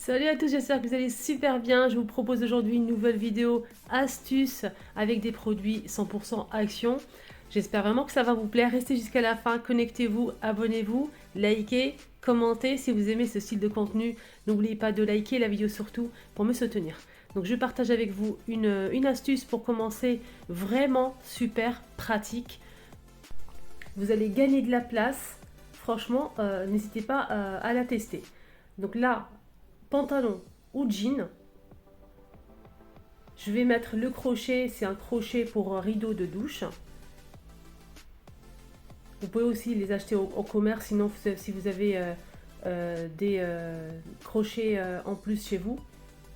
Salut à tous, j'espère que vous allez super bien. Je vous propose aujourd'hui une nouvelle vidéo astuce avec des produits 100% Action. J'espère vraiment que ça va vous plaire. Restez jusqu'à la fin, connectez-vous, abonnez-vous, likez, commentez si vous aimez ce style de contenu. N'oubliez pas de liker la vidéo surtout pour me soutenir. Donc je partage avec vous une astuce pour commencer vraiment super pratique. Vous allez gagner de la place. Franchement, n'hésitez pas à la tester. Donc là, pantalon ou jean. Je vais mettre le crochet, c'est un crochet pour un rideau de douche. Vous pouvez aussi les acheter au commerce, sinon si vous avez des crochets en plus chez vous,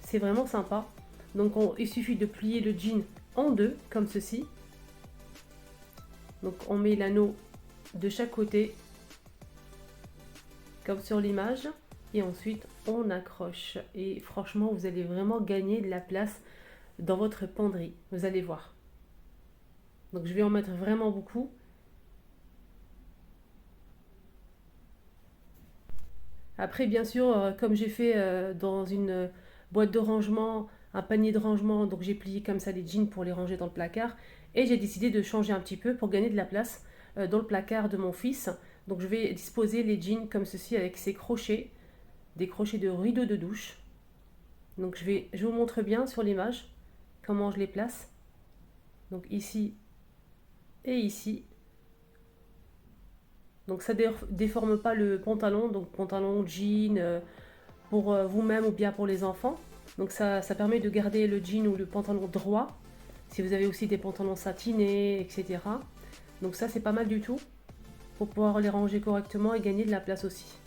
c'est vraiment sympa. Donc il suffit de plier le jean en deux, comme ceci. Donc on met l'anneau de chaque côté, comme sur l'image. Et ensuite on accroche. Et franchement, vous allez vraiment gagner de la place dans votre penderie, vous allez voir. Donc je vais en mettre vraiment beaucoup. Après, bien sûr, comme j'ai fait dans une boîte de rangement, un panier de rangement, donc j'ai plié comme ça les jeans pour les ranger dans le placard. Et j'ai décidé de changer un petit peu pour gagner de la place dans le placard de mon fils. Donc je vais disposer les jeans comme ceci avec ces crochets, des crochets de rideau de douche. Donc je vous montre bien sur l'image comment je les place. Donc ici et ici. Donc ça ne déforme pas le pantalon, donc pantalon, jean, pour vous-même ou bien pour les enfants. Donc ça permet de garder le jean ou le pantalon droit. Si vous avez aussi des pantalons satinés, etc. Donc ça c'est pas mal du tout pour pouvoir les ranger correctement et gagner de la place aussi.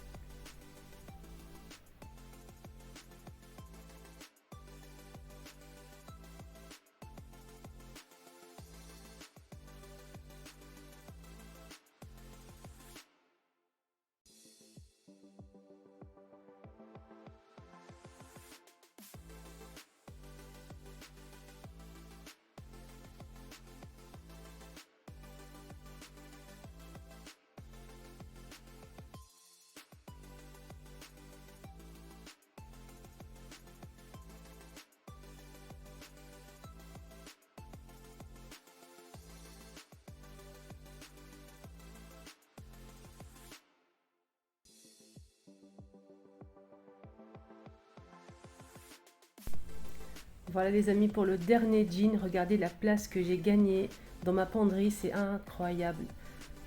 Voilà les amis pour le dernier jean, regardez la place que j'ai gagnée dans ma penderie, c'est incroyable,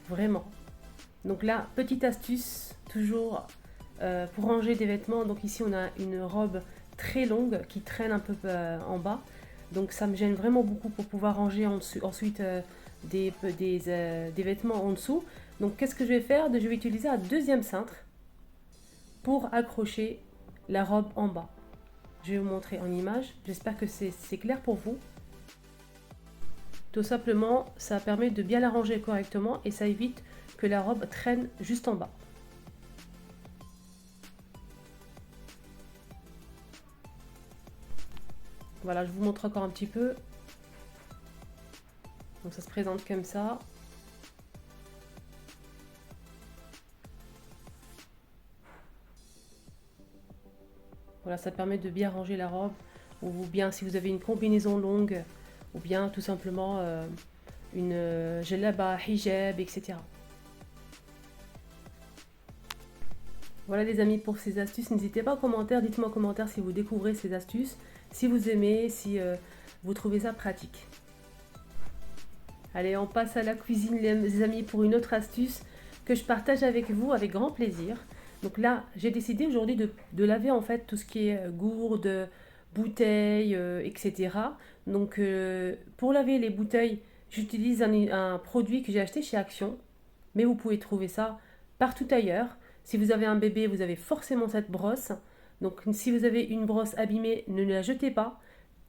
vraiment. Donc là, petite astuce, toujours pour ranger des vêtements. Donc ici on a une robe très longue qui traîne un peu en bas. Donc ça me gêne vraiment beaucoup pour pouvoir ranger ensuite des vêtements en dessous. Donc qu'est-ce que je vais faire? Je vais utiliser un deuxième cintre pour accrocher la robe en bas. Je vais vous montrer en image. J'espère que c'est clair pour vous. Tout simplement, ça permet de bien la ranger correctement et ça évite que la robe traîne juste en bas. Voilà, je vous montre encore un petit peu. Donc ça se présente comme ça. Voilà, ça permet de bien ranger la robe. Ou bien si vous avez une combinaison longue, ou bien tout simplement une djellaba, hijab, etc. Voilà les amis pour ces astuces. N'hésitez pas en commentaire, dites-moi en commentaire si vous découvrez ces astuces, si vous aimez, si vous trouvez ça pratique. Allez, on passe à la cuisine les amis pour une autre astuce que je partage avec vous avec grand plaisir. Donc là, j'ai décidé aujourd'hui de laver en fait tout ce qui est gourde, bouteilles, etc. Donc pour laver les bouteilles, j'utilise un produit que j'ai acheté chez Action, mais vous pouvez trouver ça partout ailleurs. Si vous avez un bébé, vous avez forcément cette brosse. Donc si vous avez une brosse abîmée, ne la jetez pas,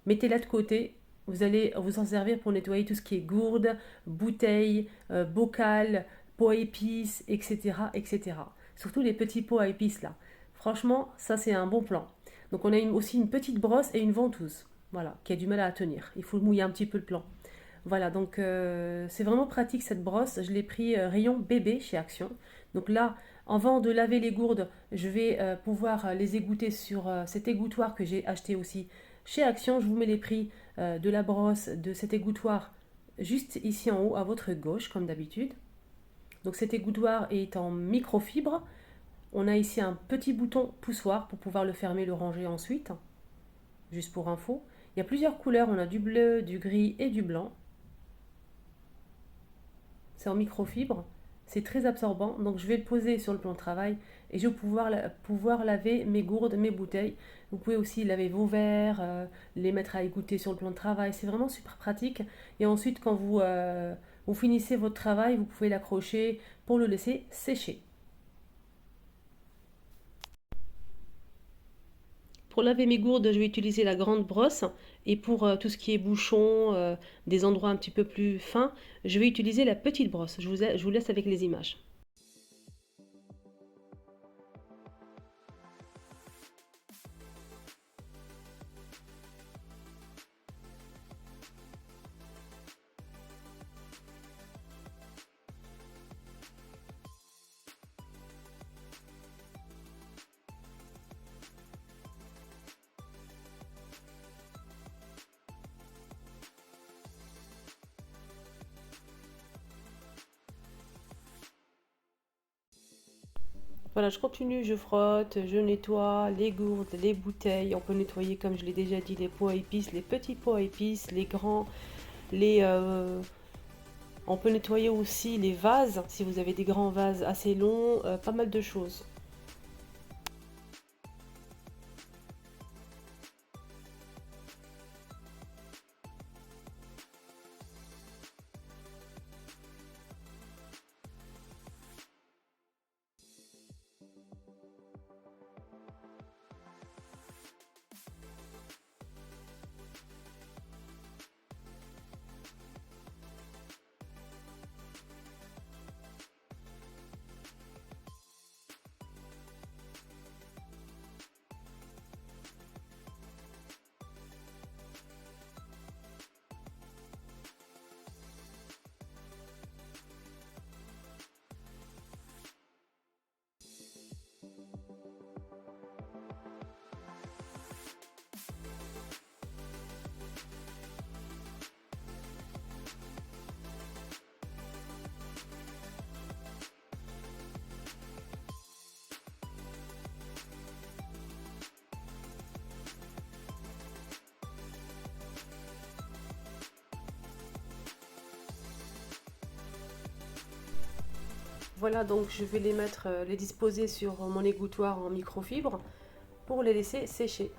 mettez-la de côté. Vous allez vous en servir pour nettoyer tout ce qui est gourde, bouteilles, bocal, pot à épices, etc., etc. Surtout les petits pots à épices là. Franchement, ça c'est un bon plan. Donc on a aussi une petite brosse et une ventouse, voilà, qui a du mal à tenir. Il faut mouiller un petit peu le plan. Voilà, donc c'est vraiment pratique cette brosse. Je l'ai pris rayon bébé chez Action. Donc là, Avant de laver les gourdes, je vais pouvoir les égoutter sur cet égouttoir que j'ai acheté aussi chez Action. Je vous mets les prix de la brosse de cet égouttoir juste ici en haut à votre gauche, comme d'habitude. Donc cet égouttoir est en microfibre. On a ici un petit bouton poussoir pour pouvoir le fermer, le ranger ensuite, juste pour info. Il y a plusieurs couleurs, on a du bleu, du gris et du blanc. C'est en microfibre, c'est très absorbant, donc je vais le poser sur le plan de travail et je vais pouvoir laver mes gourdes, mes bouteilles. Vous pouvez aussi laver vos verres, les mettre à égoutter sur le plan de travail, c'est vraiment super pratique. Et ensuite, quand vous finissez votre travail, vous pouvez l'accrocher pour le laisser sécher. Pour laver mes gourdes, je vais utiliser la grande brosse et pour tout ce qui est bouchon, des endroits un petit peu plus fins, je vais utiliser la petite brosse. Je vous laisse avec les images. Voilà, je continue, je frotte, je nettoie les gourdes, les bouteilles. On peut nettoyer, comme je l'ai déjà dit, les pots à épices, les petits pots à épices, les grands, les... on peut nettoyer aussi les vases, si vous avez des grands vases assez longs, pas mal de choses. Voilà, donc je vais les mettre, les disposer sur mon égouttoir en microfibre pour les laisser sécher.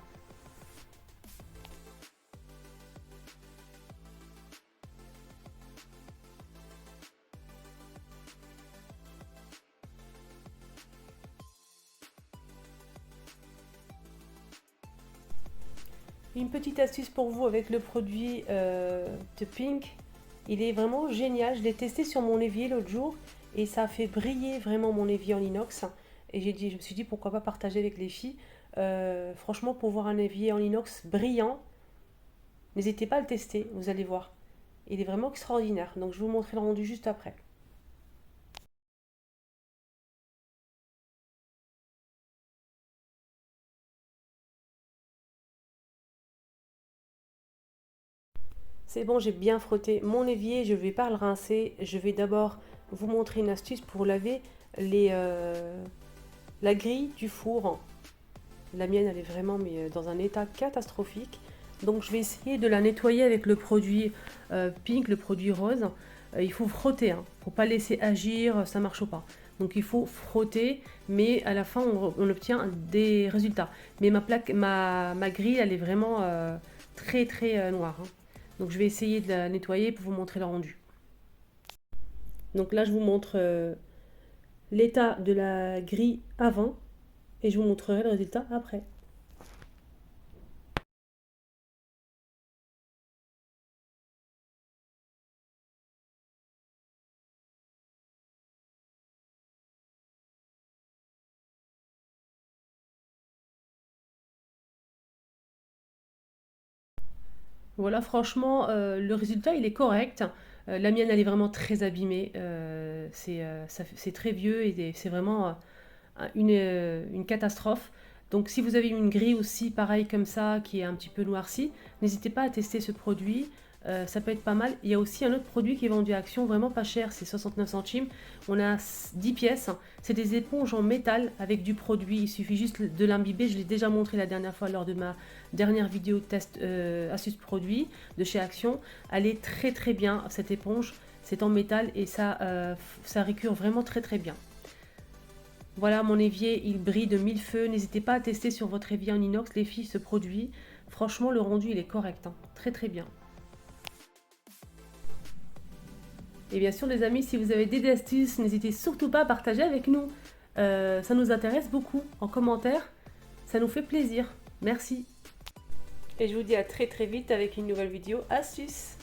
Une petite astuce pour vous avec le produit de Pink. Il est vraiment génial. Je l'ai testé sur mon évier l'autre jour et ça a fait briller vraiment mon évier en inox. Et je me suis dit pourquoi pas partager avec les filles. Franchement, pour voir un évier en inox brillant, n'hésitez pas à le tester, vous allez voir. Il est vraiment extraordinaire. Donc je vais vous montrer le rendu juste après. C'est bon, j'ai bien frotté mon évier, je ne vais pas le rincer. Je vais d'abord vous montrer une astuce pour laver la grille du four. La mienne, elle est vraiment dans un état catastrophique. Donc je vais essayer de la nettoyer avec le produit Pink, le produit rose. Il faut frotter, hein. Faut pas laisser agir, ça marche pas. Donc il faut frotter, mais à la fin on obtient des résultats. Mais ma grille, elle est vraiment très très noire, hein. Donc je vais essayer de la nettoyer pour vous montrer le rendu. Donc là je vous montre l'état de la grille avant et je vous montrerai le résultat après. Voilà, franchement, le résultat, il est correct. La mienne, elle est vraiment très abîmée. C'est très vieux et c'est vraiment une catastrophe. Donc si vous avez une grille aussi pareil comme ça qui est un petit peu noircie, n'hésitez pas à tester ce produit. Ça peut être pas mal. Il y a aussi un autre produit qui est vendu à Action, vraiment pas cher, c'est 69 centimes. On a 10 pièces. C'est des éponges en métal avec du produit. Il suffit juste de l'imbiber. Je l'ai déjà montré la dernière fois lors de ma dernière vidéo test astuce produit de chez Action. Elle est très très bien cette éponge. C'est en métal et ça récure vraiment très très bien. Voilà, mon évier, il brille de mille feux. N'hésitez pas à tester sur votre évier en inox, les filles, ce produit. Franchement, le rendu, il est correct, hein. Très très bien. Et bien sûr, les amis, si vous avez des astuces, n'hésitez surtout pas à partager avec nous. Ça nous intéresse beaucoup. En commentaire, ça nous fait plaisir. Merci. Et je vous dis à très très vite avec une nouvelle vidéo astuce.